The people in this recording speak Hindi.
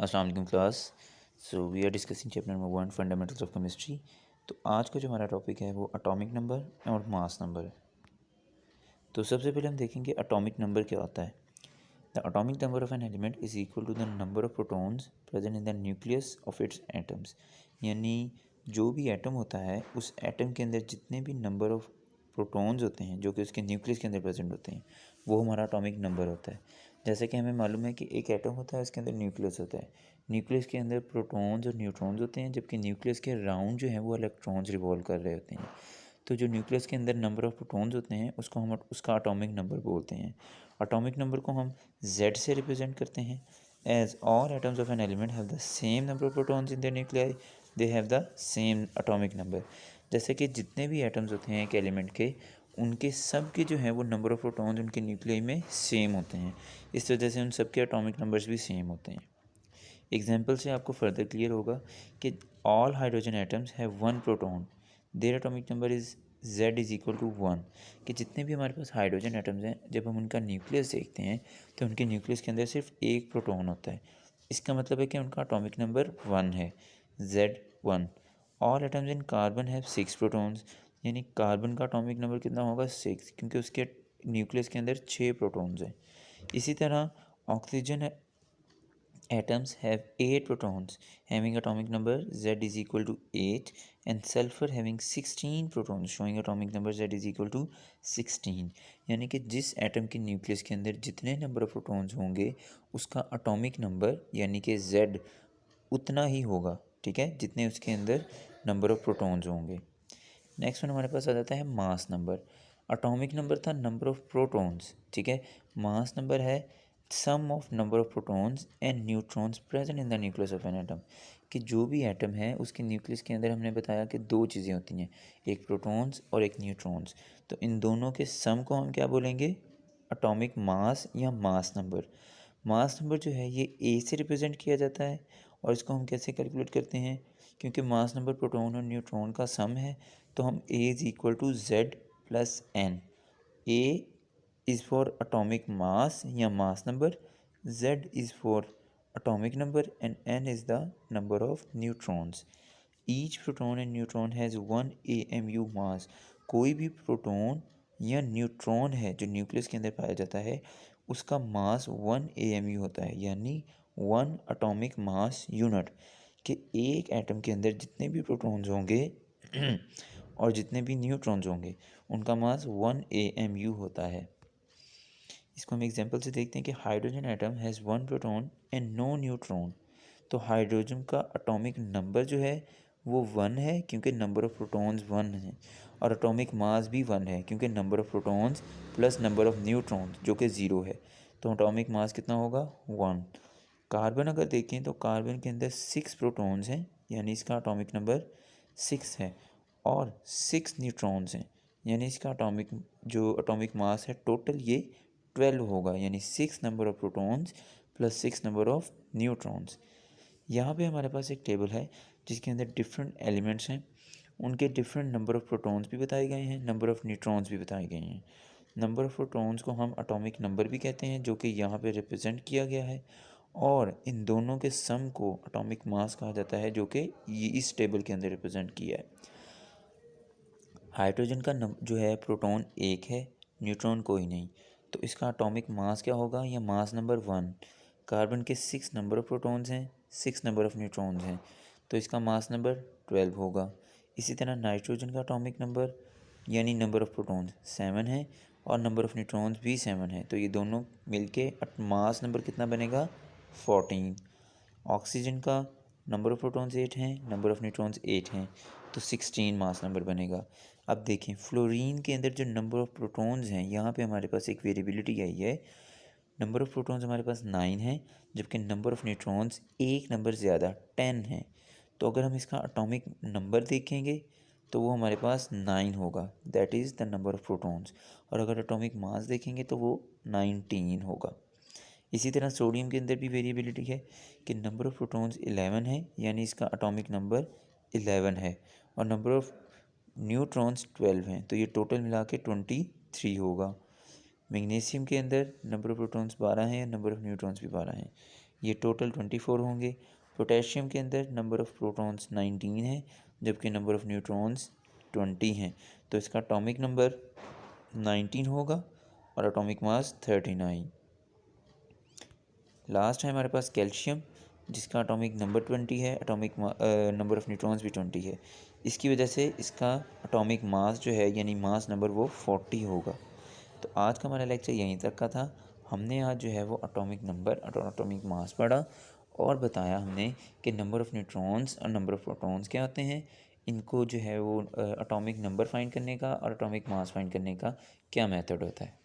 अस्सलाम वालेकुम class. So we are discussing chapter number 1 fundamentals of chemistry. तो आज का जो हमारा टॉपिक है वो एटॉमिक नंबर और मास नंबर है। तो सबसे पहले हम देखेंगे एटॉमिक नंबर क्या होता है। The atomic number of an element is equal to the number of protons present in the nucleus of its atoms. यानी जो भी एटम होता है उस एटम के अंदर जितने भी नंबर ऑफ प्रोटॉन्स होते हैं जो कि उसके न्यूक्लियस के अंदर प्रेजेंट होते हैं वो हमारा एटॉमिक नंबर होता है। जैसे कि हमें मालूम है कि एक एटम होता है, उसके अंदर न्यूक्लियस होता है। न्यूक्लियस के अंदर प्रोटॉन्स और न्यूट्रॉन्स होते हैं, जबकि न्यूक्लियस के राउंड जो है वो इलेक्ट्रॉन्स रिवॉल्व कर रहे होते हैं। तो जो न्यूक्लियस के अंदर नंबर ऑफ प्रोटॉन्स होते हैं उसको हम उसका एटॉमिक नंबर बोलते हैं। एटॉमिक नंबर को हम Z से रिप्रेजेंट करते हैं। As all atoms of an element have the same number of protons in their nuclei, they have the same atomic number. जैसे कि जितने भी एटम्स होते हैं एक एलिमेंट के, उनके सब के जो है वो नंबर ऑफ प्रोटॉन्स उनके न्यूक्लियाई में सेम होते हैं। इस वजह से उन सब के एटॉमिक नंबर्स भी सेम होते हैं। एग्जाम्पल से आपको फर्दर क्लियर होगा कि all hydrogen atoms have one proton, their atomic number is Z is equal to 1। कि जितने भी हमारे पास हाइड्रोजन एटम्स हैं, जब हम उनका न्यूक्लियस देखते हैं तो उनके न्यूक्लियस के अंदर सिर्फ एक प्रोटॉन होता है। इसका मतलब है कि उनका एटॉमिक नंबर 1 है, Z1। All atoms in carbon have 6 protons, यानी कार्बन का एटॉमिक नंबर कितना होगा 6, क्योंकि उसके न्यूक्लियस के अंदर 6 प्रोटॉन्स हैं। इसी तरह oxygen atoms have 8 protons having atomic number Z is equal to 8, and sulfur having 16 protons showing atomic number Z is equal to 16। यानी कि जिस एटम के न्यूक्लियस के अंदर जितने नंबर ऑफ प्रोटॉन्स होंगे उसका एटॉमिक नंबर यानी कि Z उतना ही होगा, ठीक है, जितने उसके अंदर नंबर ऑफ प्रोटॉन्स होंगे। नेक्स्ट वन हमारे पास आ जाता है मास नंबर। एटॉमिक नंबर था नंबर ऑफ प्रोटॉन्स, ठीक है। मास नंबर है sum of number of protons and neutrons present in the nucleus of an atom. कि जो भी एटम है उसके न्यूक्लियस के अंदर हमने बताया कि दो चीज़ें होती हैं, एक प्रोटॉन्स और एक न्यूट्रॉन्स। तो इन दोनों के सम को हम क्या बोलेंगे, एटॉमिक मास या मास नंबर। मास नंबर जो है ये ए से रिप्रेजेंट किया जाता है। और इसको हम कैसे कैलकुलेट करते हैं, क्योंकि मास नंबर प्रोटॉन और न्यूट्रॉन का सम है, तो हम A is equal to Z plus N. A is for atomic mass या mass number, Z is for atomic number, and n is the number of neutrons. Each proton and neutron has 1 AMU mass। कोई भी प्रोटॉन या न्यूट्रॉन है जो न्यूक्लियस के अंदर पाया जाता है उसका मास 1 AMU होता है, यानी 1 एटॉमिक मास यूनिट। कि एक एटम के अंदर जितने भी प्रोटॉन्स होंगे और जितने भी न्यूट्रॉन्स होंगे उनका मास 1 AMU होता है। इसको हम एग्जांपल से देखते हैं कि hydrogen atom has 1 proton and no neutron. तो हाइड्रोजन का एटॉमिक नंबर जो है वो 1 है, क्योंकि नंबर ऑफ़ प्रोटॉन्स 1 है, और एटॉमिक मास भी 1 है, क्योंकि number of protons plus number of neutrons जो कि 0 है। तो एटॉमिक मास कितना होगा 1। कार्बन अगर देखें तो कार्बन के अंदर 6 प्रोटॉन्स हैं, यानी इसका एटॉमिक नंबर 6 है, और 6 न्यूट्रॉन्स हैं, यानी इसका एटॉमिक मास है टोटल ये 12 होगा, यानी 6 number of protons plus 6 number of neutrons. यहाँ पे हमारे पास एक टेबल है जिसके अंदर डिफरेंट एलिमेंट्स हैं, उनके डिफरेंट नंबर ऑफ़ प्रोटॉन्स भी बताए गए हैं, नंबर ऑफ़ न्यूट्रॉन्स भी बताए गए हैं। नंबर ऑफ़ प्रोटॉन्स को हम एटॉमिक नंबर भी कहते हैं, जो कि यहाँ पे रिप्रेजेंट किया गया है, और इन दोनों के सम को एटॉमिक मास कहा जाता है, जो कि ये इस टेबल के अंदर रिप्रेजेंट किया है। हाइड्रोजन का जो है प्रोटॉन 1 है, न्यूट्रॉन कोई नहीं, तो इसका एटॉमिक मास क्या होगा, या मास नंबर 1। कार्बन के 6 नंबर ऑफ़ प्रोटॉन्स हैं, 6 नंबर ऑफ़ न्यूट्रॉन्स हैं, तो इसका मास नंबर 12 होगा। इसी तरह नाइट्रोजन का एटॉमिक नंबर यानी नंबर ऑफ़ प्रोटॉन्स 7 है, और नंबर ऑफ़ न्यूट्रॉन्स भी 7 है, तो ये दोनों मिलके मास नंबर कितना बनेगा 14। ऑक्सीजन का नंबर ऑफ़ प्रोटॉन्स 8 हैं, नंबर ऑफ़ न्यूट्रॉन्स 8 हैं, तो 16 मास नंबर बनेगा। अब देखें फ्लोरीन के अंदर जो नंबर ऑफ़ प्रोटॉन्स हैं, यहाँ पे हमारे पास एक वेरिएबिलिटी आई है। नंबर ऑफ़ प्रोटॉन्स हमारे पास 9 है, जबकि नंबर ऑफ़ न्यूट्रॉन्स एक नंबर ज़्यादा 10 है। तो अगर हम इसका एटॉमिक नंबर देखेंगे तो वो हमारे पास 9 होगा, that is the number of protons. और अगर एटॉमिक मास देखेंगे तो वो 19 होगा। इसी तरह सोडियम के अंदर भी वेरिएबिलिटी है कि नंबर ऑफ़ प्रोटॉन्स 11 है, यानी इसका एटॉमिक नंबर 11 है, और नंबर ऑफ़ न्यूट्रॉन्स 12 हैं, तो ये टोटल मिला के 23 होगा। मैग्नीशियम के अंदर नंबर ऑफ़ प्रोटॉन्स 12 हैं, नंबर ऑफ़ न्यूट्रॉन्स भी 12 हैं। ये टोटल 24 होंगे। पोटेशियम के अंदर नंबर ऑफ़ प्रोटॉन्स 19 है, जबकि नंबर ऑफ़ न्यूट्रॉन्स 20 हैं। तो इसका एटॉमिक नंबर 19 होगा और एटॉमिक मास 39। लास्ट है हमारे पास कैल्शियम, जिसका एटॉमिक नंबर 20 है, एटॉमिक नंबर ऑफ़ न्यूट्रॉन्स भी 20 है। इसकी वजह से इसका एटॉमिक मास जो है यानी मास नंबर वो 40 होगा। तो आज का हमारा लेक्चर यहीं तक का था। हमने आज जो है वो एटॉमिक नंबर और एटॉमिक मास पढ़ा और बताया हमने कि नंबर ऑफ़ न्यूट्रॉन्स और नंबर ऑफ़ प्रोटॉन्स क्या होते हैं, इनको जो है वो एटॉमिक नंबर फाइंड करने का और एटॉमिक मास फाइंड करने का क्या मेथड होता है।